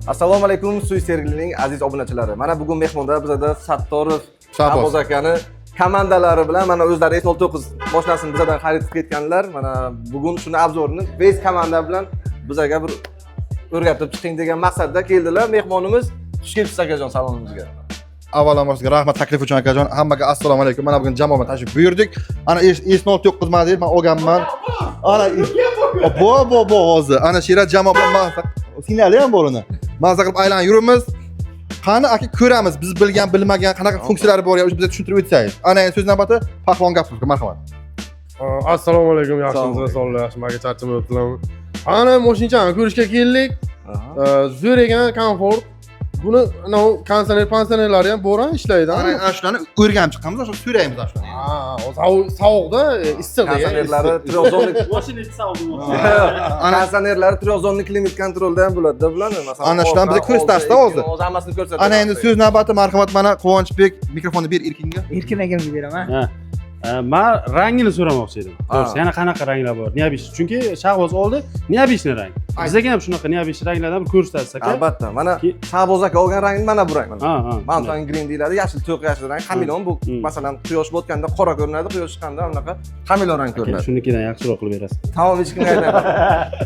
Assalomu alaykum Suyserglining aziz obunachilari. Mana bugun mehmonda bizada Sattorov, Shaboz akani komandalari bilan mana o'zlari S09 mashinasini bizadan xarid qilib ketganlar. Mana bugun shuni obzorini Base komanda bilan bizaga bir o'rgatib chiqing degan maqsadda keldilar. Mehmonimiz xush kelibsiz akajon salonimizga. Avvalambor sizga rahmat taklif uchun akajon. Hammaga assalomu alaykum. Mana bugun jamoa bilan tashrif buyurdik. Ana S09 model men olganman. Ana bo hozir. Ana shira jamoa bilan maqsad. Signali ham bor uni. Mazza qilib aylanib yuramiz. Qani aka ko'ramiz. Biz bilgan, bilmagan qanaqa funksiyalari bor, o'sha bizga tushuntirib o'tsangiz. Ana endi so'z navbati Pahlavon Gapirovga marhamat. Assalomu alaykum, yaxshimisiz? Sog'lik, yaxshimaga charchamayaptilar. Ana mashinani ko'rishga keldik. Zo'r ekan, komfort. Buni kondisionerlari ham bor ishlaydi. Ana shularni o'rganib chiqqanmiz, o'sha so'raymiz shularni. Sovuqda, issiqda. Kondisionerlari triozonlik mashina ichsa oldim. kondisionerlari triozonlik klimat kontrolda ham bo'ladi-da bularni. Masalan, Ana shularni biza ko'rsatasiz-da hozir. Hozir hammasini ko'rsatadi. Ana endi so'z navbati marhamat mana Quvonchbek mikrofonni ber Erkinga. Erkin akamga beraman. Men rangini so'ramoqchi edim. To'g'risi, yana qanaqa ranglar bor? Neobishni. Chunki Shahboz oldi, neobishni rang. Bizga ham shunaqa neobish ranglardan bir ko'rsatasiz aka. Albatta. Mana Shaboz aka olgan rang mana bu rang. Ha. Mountain green deyiladi, yashil, to'q yashil rang. Xamilon bu masalan quyosh botganda qora ko'rinadi, quyosh chiqqanda bunaqa xamilon rang ko'rinadi. Shunikidan yaxshiroq qilib berasiz. Tamom, hech kimga aytmayman.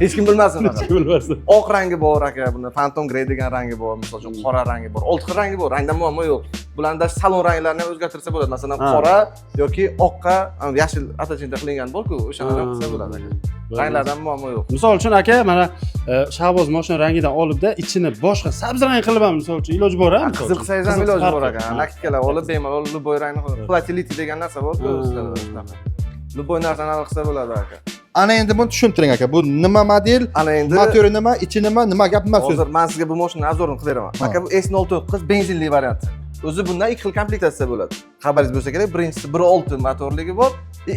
Hech kim bilmasin. Hech kim bilmasin. Oq rangi bor aka, bunda Phantom Grey degan rangi bor, misol uchun qora rangi bor, olti xil rangi bor, rangda muammo yo'q. Bularda salon ranglarini ham o'zgartirsa bo'ladi. Masalan, qora yoki oqqa yashil atachinda qilingan bor-ku, o'shalarni qilsa bo'ladi aka. Ranglardan muammo yo'q. Misol uchun aka, mana Shahboz mashina rangidan olibda ichini boshqa sabzi rang qilib ham misol uchun iloji bor-a? Qizil qilsangiz ham iloji bor aka. Nakitkalar olib bemalol luboy rangni platiliti degan narsa bor-ku, sizlarda shunaqa. Luboy narsani hal qilsa bo'ladi aka. Ana endi buni tushuntiring aka. Bu nima model? Ana endi motori nima, ichi nima gap nima so'z? Hozir men sizga bu mashinani obzorini qilib beraman. Aka bu S09 benzinli varianti. O'zi bundan ikki xil komplektatsiya bo'ladi. Xabaringiz bo'lsa kerak, birinchisi 1.6 motorligi bor,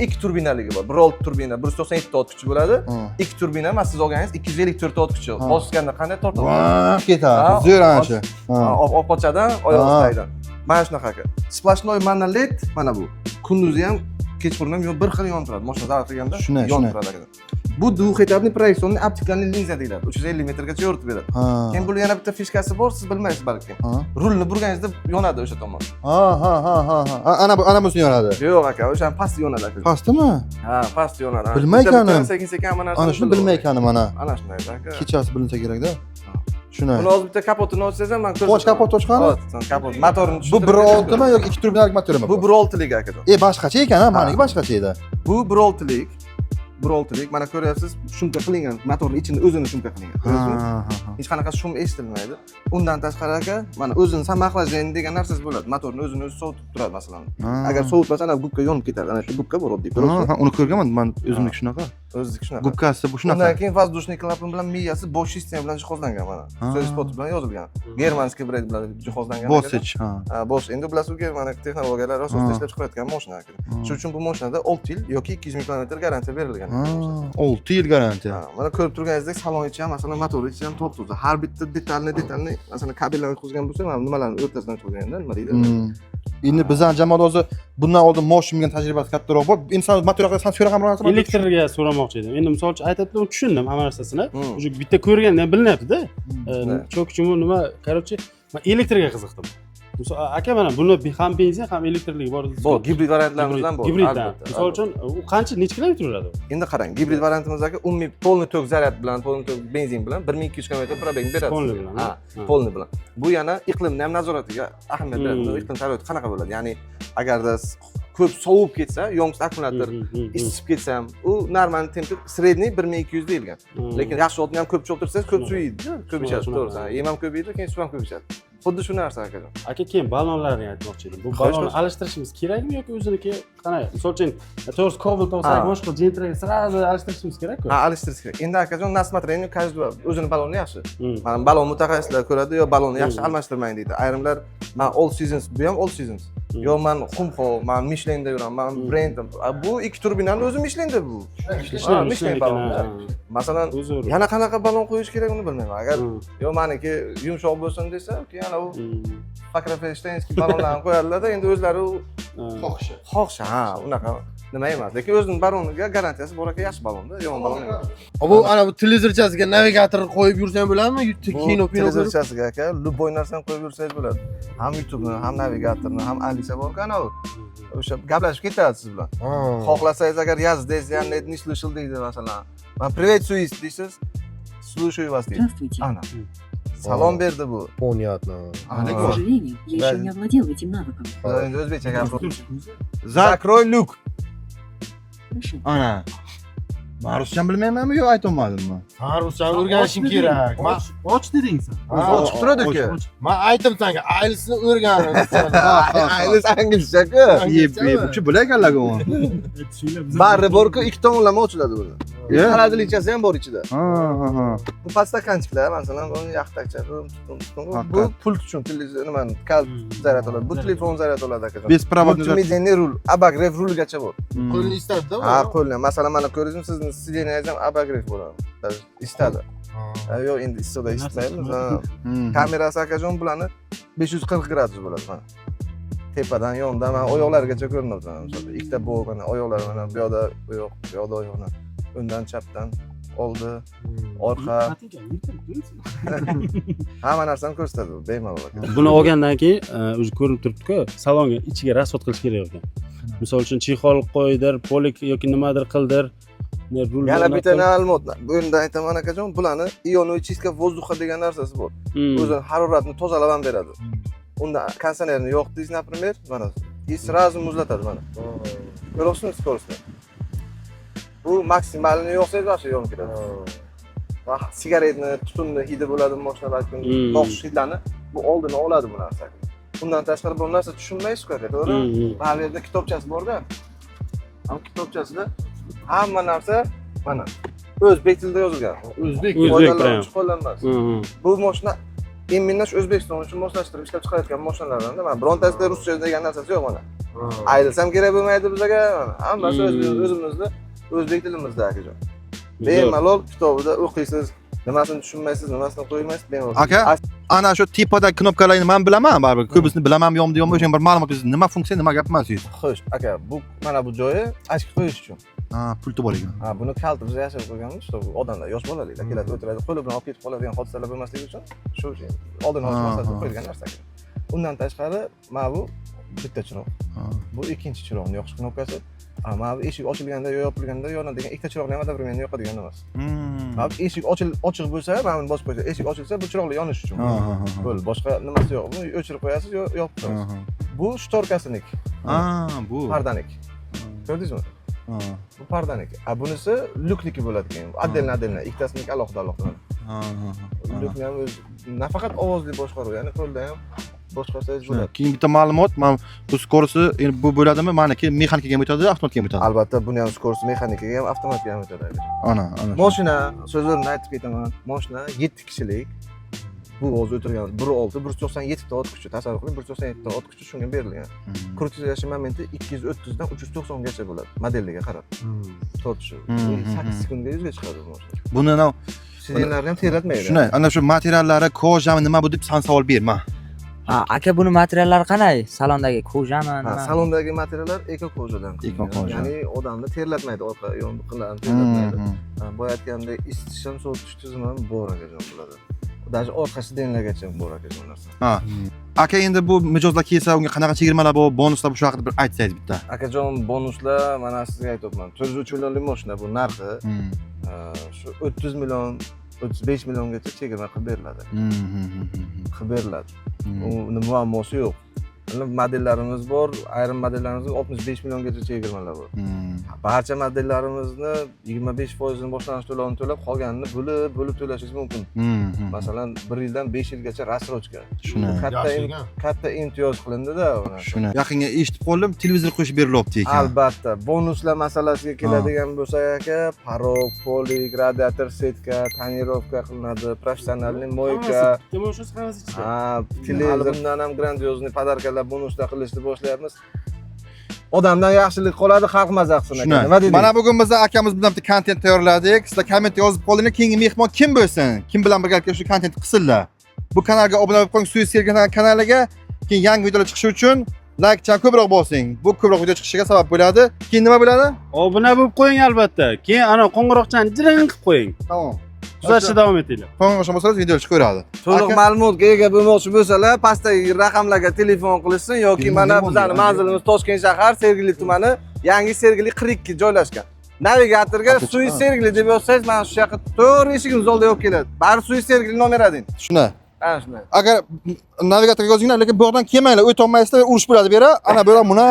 ikki turbinaligi bor. 1.6 turbina 197 ot kuchi bo'ladi. Ikki turbina mas siz olganingiz 254 ot kuchi. Bosganda qanday tortadi? Ketadi. Zo'r ana shu. Oqochadan, oyoq ustidan. Mana shunaqa aka. Splashnoy monoled mana bu. Kunduzi ham kechqurun ham bir xil yonib turadi. Mashina zarar qilganda yonib turadi aka. Bu двухэтажный проекционный оптикальный linza deyiladi. 350 metrgacha yoritib beradi. Keyin bu yana bitta fishkasi bor, siz bilmaysiz balki. Rulni burganingizda yonadi o'sha tomon. Ana bunisi yonadi. Yo'q aka, o'sha past yonadi aka. Pastmi? Ha, past yonadi. Bilmaykanim. Sekin mana Ana shuni bilmaykanim mana. Ana shunday aka. Kechasi bilinsa kerak-da. Shunday. Buni hozir bitta kapotini ochsangiz ham men ko'rsataman. Qo'sh kapot ochqani? Kapot, motorini Bu 1.6 mi yoki 2 turbinalik motormi? Bu 1.6lik aka. Boshqacha ekan-a, meniki boshqacha edi. Bu 1.6lik. 1.6lik. Mana ko'ryapsiz, shumka qilingan, motorning ichini o'zini shumka qilingan. Ko'ryapsizmi? Hech qanaqa shum eshitilmaydi. Undan tashqari aka, mana o'zini samoxlajeniya degan narsasi bo'ladi. Motorni o'zini o'zi sovutib turadi masalan. Agar sovutmasa, ana gubka yonib ketadi. Ana shu gubka bor oddiy, ko'ryapsizmi? Uni ko'rganman, men o'zimniki shunaqa. O'ziki shunaqa. Gubkasi bu shunaqa. Undan keyin воздушный klapan bilan miyasi Bosch sistema bilan jihozlangan mana. So'z spot bilan yozilgan. Germanskiy brend bilan jihozlangan. Bosch, ha. Bosch. Endi bilasizki, mana texnologiyalar asosida ishlab chiqarayotgan mashina aka. Shuning uchun bu mashinada 6 yil yoki 200 ming kilometr garantiya berilgan. 6 yil garantiya. Mana ko'rib turganingizdek, salon ichi ham, masalan, motor ichi ham top-toza. Har bitta detalni, masalan, kabellarni qo'ygan bo'lsa, mana nimalarni o'rtasidan qo'yganda, nima deydi? Endi bizning jamoada o'zi bundan oldin moshina mingan tajribasi kattaroq bor. Inson motor haqida san so'ragan biror narsa bor? Elektrga so'ramoqchi edim. Endi misol uchun aytibdi, tushundim hamma narsasini. O'sha bitta ko'rganda ham bilinyapti-da. Cho'kchimi nima, короче, men elektrga qiziqdim. Aka mana buni ham benzin, ham elektrligi bor. Bor, gibrid variantlarimiz ham bor. Gibrid. Misol uchun u qancha necha kilometr yuradi? Endi qarang, gibrid variantimiz aka umumiy polni tok zaryad bilan, polni tok benzin bilan 1200 km probeg beradi. Polni bilan. Ha, polni bilan. Bu yana iqlimni ham nazoratiga ahamiyat beradi. Iqlim sharoiti qanaqa bo'ladi? Ya'ni agarda ko'p sovib ketsa, yongiz akkumulyator isib ketsa ham, u normal temperatur sredniy 1200 deyilgan. Lekin yaxshi o'tni ham ko'p cho'ktirsangiz, ko'p suyidi, ko'p ichadi, to'g'risi. Yem ham ko'paydi, keyin suv ham ko'p ichadi. Xuddi shu narsa aka. Aka, keyin ballonlarni aytmoqchi edim. Bu ballonni alishtirishimiz kerakmi yoki o'ziniki qanday? Misol uchun, to'g'risi Cobalt olsak, boshqa gentraga sразу alishtirishimiz kerak-ku. Ha, alishtirish kerak. Endi akajon, nasmatrenni каждый o'zini balloni yaxshi. Mana ballon mutaxassislar ko'radi, yo ballonni yaxshi almashtirmang deydi. Ayrimlar, men All Seasons, bu ham All Seasons. Yo, men Xumxo, men Michelin'da yuraman, men Brand'im. Bu ikki turbinani o'zi Michelin'da bu. Michelin ballon. Masalan, yana qanaqa ballon qo'yish kerak uni bilmayman. Agar yo meniki yumshoq bo'lsin desa, yana u Fakrafeshtayinskiy ballonlarni qo'yadilar-da, endi o'zlari Xohish, ha, unaqa nima emas. Lekin o'zining baloniga garantiyasi bor ekan, yaxshi balonda, yomon balon emas. Bu ana bu televizorchasiga navigator qo'yib yursang bo'ladimi? Kino televizorchasiga aka, любой narsani qo'yib yursangiz bo'ladi. Ham YouTube'ni, ham navigatorni, ham Alisa bor-ku anavi. O'sha gaplashib ketadi siz bilan. Xohlasangiz agar yazdingiz, yani не слышал deydi masalan. Men привет суис deysiz. Слушаю вас deydi. Здравствуйте. Ana. Salom berdi bu. Понятно. К сожалению, я еще не овладел этим навыком. Endi o'zbekcha gapirib. Zakroy Luk. Хорошо. Ana. Men ruschani bilmaymanmi yo aytolmadimmi? Ha, ruschani o'rganishing kerak. Och deding sen. Ochiq turadi-ku. Men aytdim senga, aylisni o'rganin. Aylis anglizcha-ku. Bu bo'lar ekanlar-ku. Bari bor-ku, ikki tomonlama ochiladi buni. Xaladilichasi ham bor ichida. Ha. Bu podstakanchiklar, masalan, bu yaxtakcha, bu pult uchun nimani kal zaryad oladi. Bu telefon zaryad oladi aka. Besprovодный Multimedianing rul, abagrev ruligacha bor. Qo'lni istadi-da. Ha, qo'lni. Masalan, mana ko'rdingizmi, sizning sideniyangiz ham abagrev bo'ladi. Istadi. Yo'q, endi istoda istmaymiz. Kamerasi akajon bularni 540 gradus bo'ladi mana. Tepadan, yondan, mana oyoqlargacha ko'rinyapti mana. Ikkita bo'g, mana oyoqlar mana bu yoqda, bu yoqda oyoqlar. Önden chapdan, oldi, orqa. Hamma narsani ko'rsatadi, bemalol. Buni olgandan keyin o'zi ko'rinib turibdi-ku, salonga ichiga rasvod qilish kerak ekan. Misol uchun chexol qo'ydir, polik yoki nimadir qildir. Yana bitta ma'lumot. Bu yerda aytaman akajon, bularni ионовый чистка воздуха degan narsasi bor. O'zi haroratni tozalab ham beradi. Unda konditsionerni yo'qdingiz, например, mana и сразу muzlatadi mana. Ko'ryapsizmi скоростni? Bu maksimalni yo'qsangiz yaxshi yonib ketadi. Va sigaretni, tutunni hidi bo'ladi, mashinalar kun noxush hidlarni bu oldini oladi bu narsa. Bundan tashqari bu narsa tushunmaysiz-ku, to'g'ri? Bu yerda kitobchasi bor-da. Ham kitobchasida hamma narsa mana o'zbek tilida yozilgan. O'zbek qo'llanmas. Bu mashina именно O'zbekiston uchun moslashtirib ishlab chiqarayotgan mashinalardan, mana birontasida ruscha degan narsasi yo'q mana. Ayrilsam kerak bo'lmaydi bizga. Hammasi o'zimizda o'zbek tilimizda akajon. Bemalol kitobida o'qiysiz, nimasini tushunmaysiz, nimasini qo'ymaysiz, bemalol. Aka, ana shu tipadagi knopkalarni men bilaman, baribir ko'pisini bilaman, yo'qmi, o'sha bir ma'lumot bersangiz, nima funksiya, nima gap emas. Xo'sh, aka, bu mana bu joyi ochko qo'yish uchun. Ha, pulti bor ekan. Ha, buni kalti biz yashirib qo'yganmiz, shu odamlar, yosh bolalar keladi, o'tiradi, qo'li bilan olib ketib qoladigan hodisalar bo'lmasligi uchun shu uchun oldini olish maqsadida qo'yilgan narsa. Undan tashqari, mana bu bitta chiroq. Bu ikkinchi chiroqning yoqish knopkasi. Mana bu eshik ochilganda yo yopilganda yonadigan ikkita chiroqni ham одновременно yoqadigan emas. Mana eshik ochiq bo'lsa, mana buni bosib qo'ysa, eshik ochilsa, bu chiroqlar yonish uchun. Bo'ldi, boshqa nimasi yo'q. Buni o'chirib qo'yasiz yo yopib qo'yasiz. Bu shtorkasiniki. Bu pardaniki. Ko'rdingizmi? Bu pardaniki. Bunisi lukniki bo'ladi keyin. Отдельно, ikkitasiniki alohida. Lukni ham o'z nafaqat ovozli boshqaruv, ya'ni qo'lda ham boshqarsangiz bo'ladi. Keyin bitta ma'lumot, men bu skorosi endi bu bo'ladimi? Maniki mexanikaga ham o'tadi, avtomatga ham o'tadi. Albatta, buni ham skorosi mexanikaga ham, avtomatga ham o'tadi. Ana. Mashina, so'zlarini aytib ketaman. Mashina 7 kishilik. Bu o'zi o'tirgan 1.6, 197 ta ot kuchi, tasavvur qiling, 197 ta ot kuchi shunga berilgan. Krutizatsiya momenti 230 dan 390 gacha bo'ladi, modelliga qarab. Tortishi. 8 sekundga 100 ga chiqadi bu mashina. Buni sidenlarni ham terlatmaydi. Shuni, ana shu materiallari, kojami nima bu deb savol berma. Ha, aka buni materiallari qanday? Salondagi kojami nima? Salondagi materiallar eko kojadan. Ya'ni odamni terlatmaydi, orqa yon qiladi, terlatmaydi. Boyatganda isitish ham sovutish tizimi ham bor ekan bo'ladi. Даже orqa sidenlargacha bor ekan bu narsa. Ha. Aka, endi bu mijozlar kelsa, unga qanaqa chegirmalar bor, bonuslar bu haqida bir aytsangiz bitta. Akajon, bonuslar mana sizga aytibman. 403 millionlik mashina bu narxi. Shu 30 million 35 milliongacha chegirma qilib beriladi. Qilib beriladi. Uni muammosi yo'q. Modellarimiz bor, ayrim modellarimiz 65 milliongacha chegirmalar bor. Barcha modellarimizni 25% ni boshlanish to'lovini to'lab, qolganini bo'lib to'lashingiz mumkin. Masalan, 1 yildan 5 yilgacha rassrochka. Shuni katta imtiyoz qilindi-da uni. Shuni. Yaqinga eshitib qoldim, televizor qo'shib berilyapti ekan. Albatta, bonuslar masalasiga keladigan bo'lsak aka, parok, polik, radiator setka, tonirovka qilinadi, professionalniy moyka. Televizordan ham grandiozniy podarkalar, bonuslar qilishni boshlayapmiz. Odamdan yaxshilik qoladi, xalq mazza qilsin aka. Nima dedingiz? Mana bugun biz akamiz bilan bitta kontent tayyorladik. Sizlar komment yozib qoldinglar, keyingi mehmon kim bo'lsin? Kim bilan birgalikda shu kontentni qilsinlar. Bu kanalga obuna bo'lib qo'ying, Suez kelgan kanaliga. Keyin yangi videolar chiqishi uchun Like-chan ko'proq bosing. Bu ko'proq video chiqishiga sabab bo'ladi. Keyin nima bo'ladi? Obuna bo'lib qo'ying albatta. Keyin ana qo'ng'iroqchani jiring qilib qo'ying. Tamom. Kuzatishda davom etinglar. Qo'ng'iroqcha bo'lsangiz video chiqaveradi. To'liq ma'lumotga ega bo'lmoqchi bo'lsalar, pastdagi raqamlarga telefon qilishsin yoki mana bizning manzilimiz Toshkent shahar Sergeli tumani, Yangi Sergeli 42 joylashgan. Navigatorga Suy Sergeli deb yozsangiz, mana shu yoqqa to'g'ri eshigimiz oldiga olib keladi. Bari Suy Sergeli nomer ading. Shuna. Ana shunday. Agar navigatorga yozinglar, lekin bu yerdan kelmanglar, o'tolmaysizlar, urush bo'ladi bu yerda. Ana bu yerdan buni